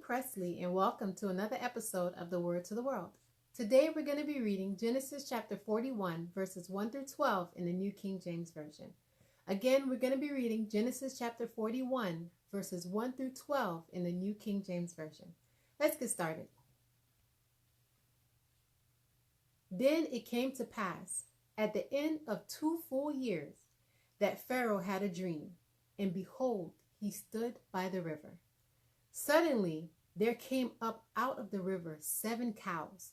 Presley, and welcome to another episode of The Word to the World. Today we're going to be reading Genesis chapter 41, verses 1 through 12 in the New King James Version. Again, we're going to be reading Genesis chapter 41, verses 1 through 12 in the New King James Version. Let's get started. Then it came to pass, at the end of 2 full years, that Pharaoh had a dream, and behold, he stood by the river. Suddenly there came up out of the river 7 cows,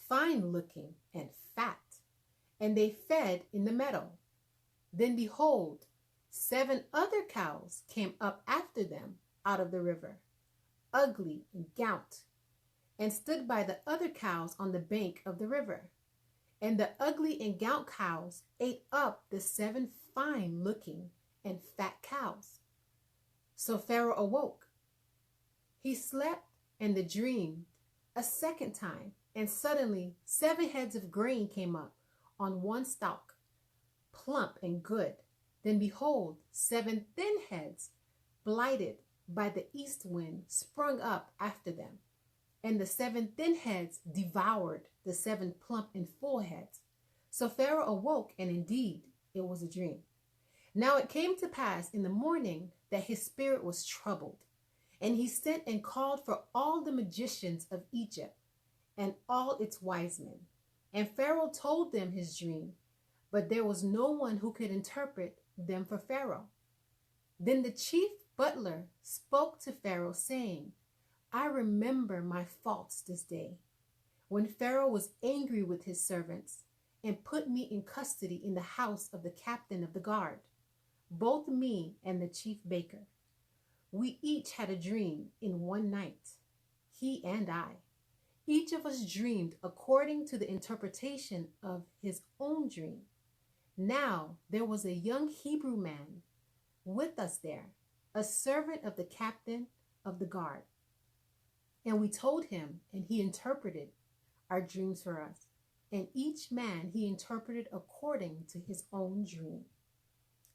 fine looking and fat, and they fed in the meadow. Then behold, 7 other cows came up after them out of the river, ugly and gaunt, and stood by the other cows on the bank of the river. And the ugly and gaunt cows ate up the 7 fine looking and fat cows. So Pharaoh awoke. He slept and dreamed a second time, and suddenly 7 heads of grain came up on one stalk, plump and good. Then behold, 7 thin heads, blighted by the east wind, sprung up after them. And the 7 thin heads devoured the 7 plump and full heads. So Pharaoh awoke, and indeed it was a dream. Now it came to pass in the morning that his spirit was troubled, and he sent and called for all the magicians of Egypt and all its wise men. And Pharaoh told them his dream, but there was no one who could interpret them for Pharaoh. Then the chief butler spoke to Pharaoh, saying, I remember my faults this day, when Pharaoh was angry with his servants and put me in custody in the house of the captain of the guard, both me and the chief baker. We each had a dream in one night, he and I. Each of us dreamed according to the interpretation of his own dream. Now there was a young Hebrew man with us there, a servant of the captain of the guard. And we told him, and he interpreted our dreams for us. And each man he interpreted according to his own dream.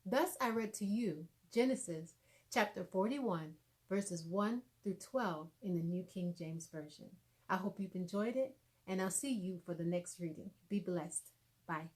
Thus I read to you Genesis chapter 41, verses 1 through 12 in the New King James Version. I hope you've enjoyed it, and I'll see you for the next reading. Be blessed. Bye.